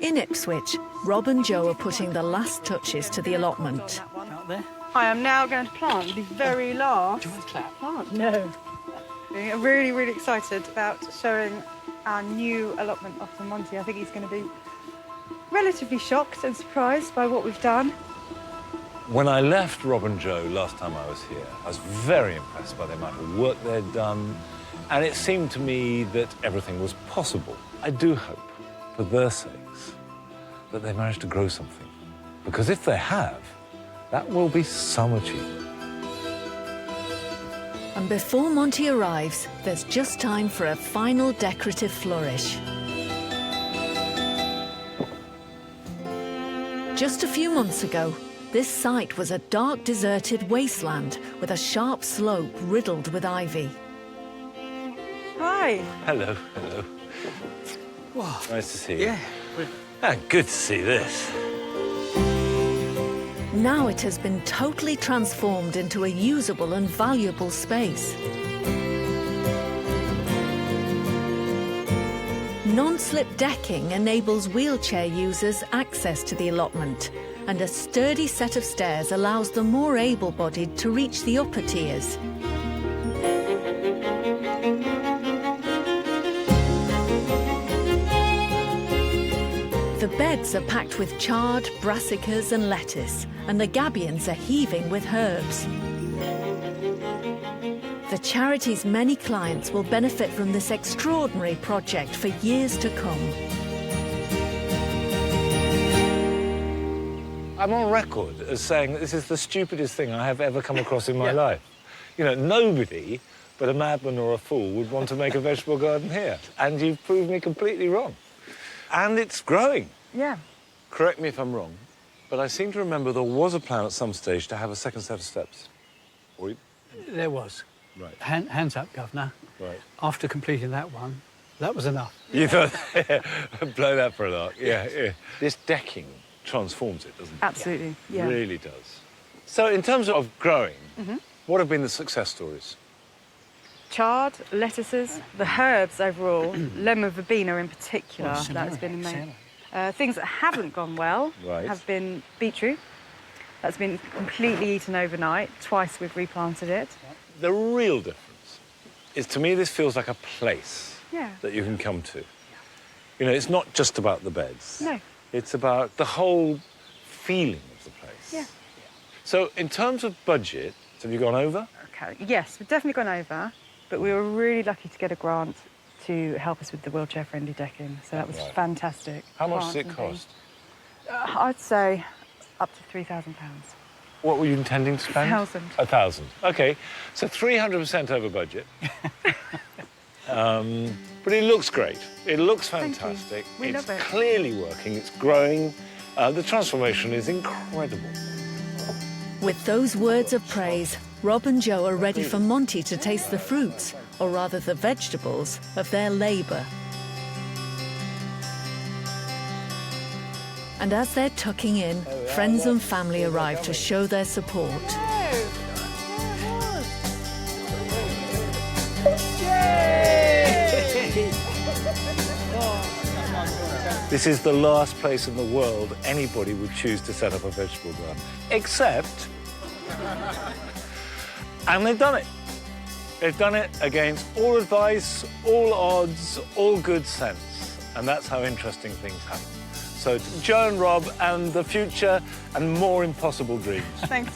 In Ipswich, Rob and Jo are putting the last touches to the allotment. Out there. I am now going to plant the very last Do you want to clap? plant. No. I'm really, really excited about showing our new allotment off to Monty. I think he's going to be relatively shocked and surprised by what we've done. When I left Rob and Jo last time I was here, I was very impressed by the amount of work they'd done, and it seemed to me that everything was possible. I do hope, for their sakes, that they managed to grow something. Because if they have, that will be some achievement. And before Monty arrives, there's just time for a final decorative flourish. Just a few months ago, this site was a dark, deserted wasteland with a sharp slope riddled with ivy. Hi. Hello, hello. Wow. Nice to see you. Yeah. Good to see this. Now it has been totally transformed into a usable and valuable space. Non-slip decking enables wheelchair users access to the allotment, and a sturdy set of stairs allows the more able-bodied to reach the upper tiers. The beds are packed with chard, brassicas and lettuce, and the gabions are heaving with herbs. The charity's many clients will benefit from this extraordinary project for years to come. I'm on record as saying that this is the stupidest thing I have ever come across in my life. You know, nobody but a madman or a fool would want to make a vegetable garden here. And you've proved me completely wrong. And it's growing. Yeah. Correct me if I'm wrong, but I seem to remember there was a plan at some stage to have a second set of steps. Or... There was. Right. Hands up, Governor. Right. After completing that one, that was enough. You thought, blow that for a lark. Yeah. This decking transforms it, doesn't it? Absolutely, yeah. It really does. So in terms of growing, what have been the success stories? Chard, lettuces, the herbs overall, lemon verbena in particular, that's been amazing. Things that haven't gone well have been beetroot. That's been completely eaten overnight. Twice we've replanted it. The real difference is, to me, this feels like a place that you can come to. You know, it's not just about the beds. No. It's about the whole feeling of the place. Yeah. So in terms of budget, have you gone over? Okay. Yes, we've definitely gone over, but we were really lucky to get a grant to help us with the wheelchair-friendly decking, so that was fantastic. How much does it cost? I'd say up to £3,000. What were you intending to spend? 1,000. 1,000. OK, so 300% over budget. But it looks great. It looks fantastic. We love it. It's clearly working. It's growing. The transformation is incredible. With those words of praise, Rob and Joe are ready for Monty to taste the fruits, or rather the vegetables, of their labour. And as they're tucking in, friends and family arrive to show their support. This is the last place in the world anybody would choose to set up a vegetable garden. Except... and they've done it. They've done it against all advice, all odds, all good sense. And that's how interesting things happen. So to Joe and Rob and the future and more impossible dreams. Thanks.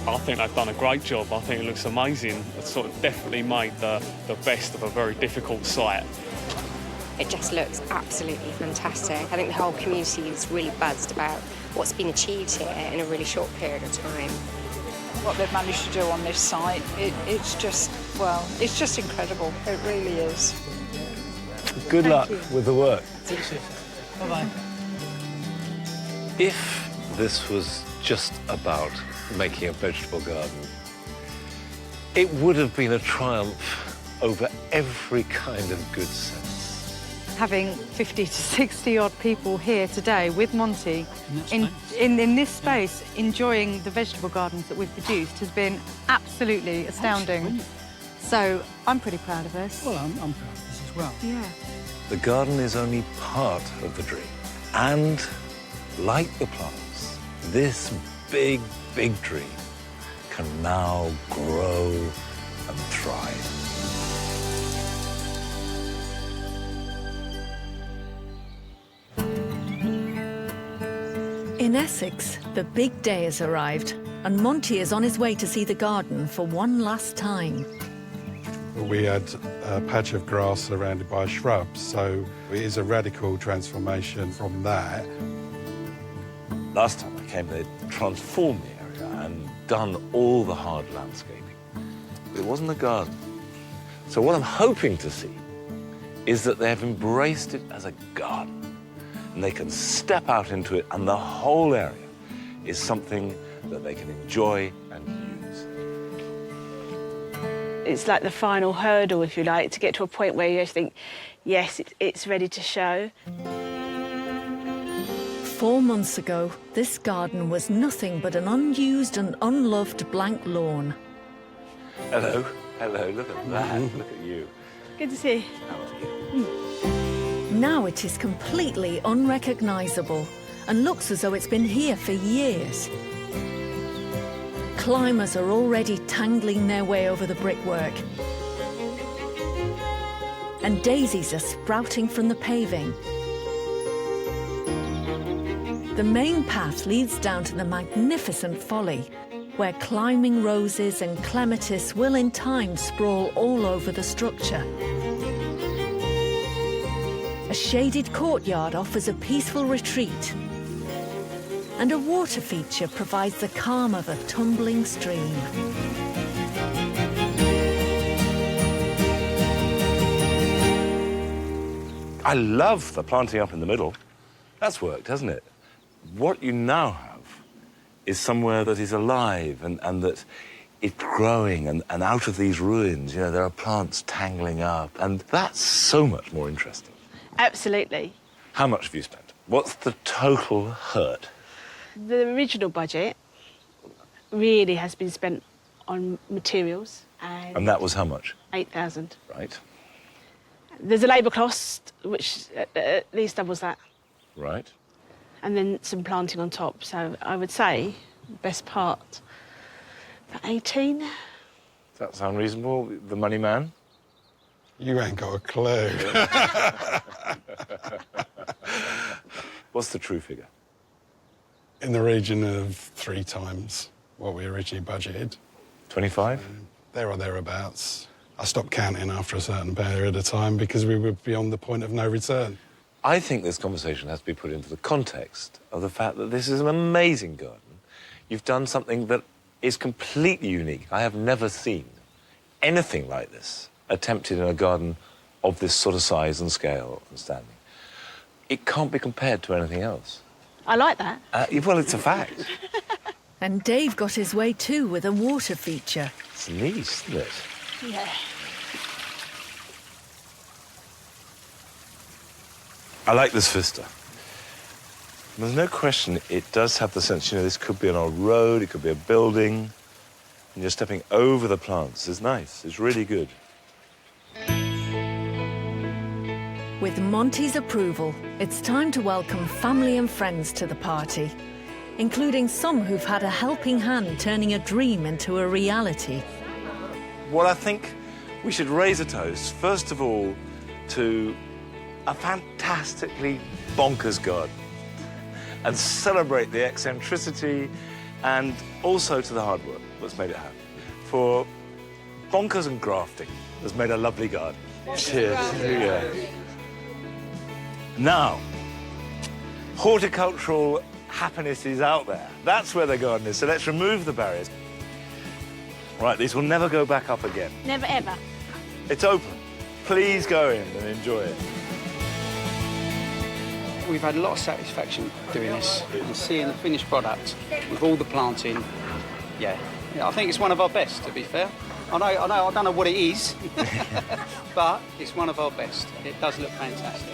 I think they've done a great job. I think it looks amazing. It's sort of definitely made the best of a very difficult site. It just looks absolutely fantastic. I think the whole community is really buzzed about what's been achieved here in a really short period of time. What they've managed to do on this site, it's just, well, it's just incredible. It really is. Good luck with the work. Bye-bye. If this was just about making a vegetable garden, it would have been a triumph over every kind of good sense. Having 50 to 60 odd people here today with Monty in this space, enjoying the vegetable gardens that we've produced has been absolutely astounding. So I'm pretty proud of us. Well, I'm proud of this as well. Yeah. The garden is only part of the dream. And like the plants, this big, big dream can now grow and thrive. In Essex, the big day has arrived, and Monty is on his way to see the garden for one last time. We had a patch of grass surrounded by shrubs, so it is a radical transformation from that. Last time I came, they'd transformed the area and done all the hard landscaping. It wasn't a garden. So what I'm hoping to see is that they have embraced it as a garden, and they can step out into it, and the whole area is something that they can enjoy and use. It's like the final hurdle, if you like, to get to a point where you just think, yes, it's ready to show. 4 months ago, this garden was nothing but an unused and unloved blank lawn. Hello, hello, look at that, look at you. Good to see you. Now it is completely unrecognisable and looks as though it's been here for years. Climbers are already tangling their way over the brickwork. And daisies are sprouting from the paving. The main path leads down to the magnificent folly, where climbing roses and clematis will in time sprawl all over the structure. A A shaded courtyard offers a peaceful retreat, and a water feature provides the calm of a tumbling stream. I love the planting up in the middle. That's worked, hasn't it? What you now have is somewhere that is alive and that it's growing, and out of these ruins, you know, there are plants tangling up, and that's so much more interesting. Absolutely. How much have you spent? What's the total hurt? The original budget really has been spent on materials. And that was how much? 8,000. Right. There's a labour cost, which at least doubles that. Right. And then some planting on top. So I would say, best part, for 18. Does that sound reasonable, the money man? You ain't got a clue. What's the true figure? In the region of 3 times what we originally budgeted. 25? There or thereabouts. I stopped counting after a certain period of time because we were beyond the point of no return. I think this conversation has to be put into the context of the fact that this is an amazing garden. You've done something that is completely unique. I have never seen anything like this attempted in a garden of this sort of size and scale and standing. It can't be compared to anything else. I like that. Well, it's a fact. And Dave got his way too with a water feature. It's neat, isn't it? Yeah. I like this vista. There's no question it does have the sense, you know, this could be an old road, it could be a building, and you're stepping over the plants. It's nice, it's really good. With Monty's approval, it's time to welcome family and friends to the party, including some who've had a helping hand turning a dream into a reality. Well, I think we should raise a toast, first of all, to a fantastically bonkers garden and celebrate the eccentricity and also to the hard work that's made it happen. For bonkers and grafting has made a lovely garden. Cheers. Yeah. Now, horticultural happiness is out there. That's where the garden is, so let's remove the barriers. Right, these will never go back up again. Never, ever. It's open. Please go in and enjoy it. We've had a lot of satisfaction doing this and seeing the finished product with all the planting. Yeah, I think it's one of our best, to be fair. I don't know what it is, but it's one of our best. It does look fantastic.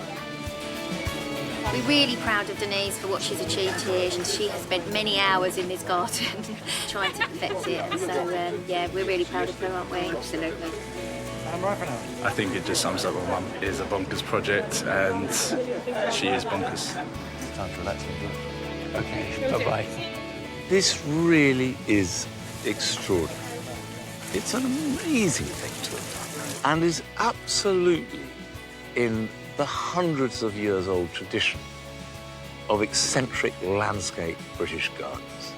We're really proud of Denise for what she's achieved here, and she has spent many hours in this garden trying to perfect it, and so, yeah, we're really proud of her, aren't we? Absolutely. I think it just sums up what Mum is a bonkers project, and she is bonkers. It's time to relax and go. Okay, bye-bye. This really is extraordinary. It's an amazing thing to have done, and is absolutely in the hundreds of years old tradition of eccentric landscape British gardens.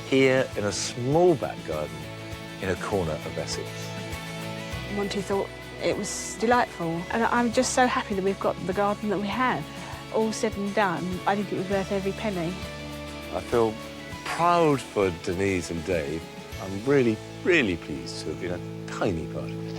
Here in a small back garden in a corner of Essex. Monty thought it was delightful, and I'm just so happy that we've got the garden that we have. All said and done, I think it was worth every penny. I feel proud for Denise and Dave. I'm really, really pleased to have been a tiny part of it.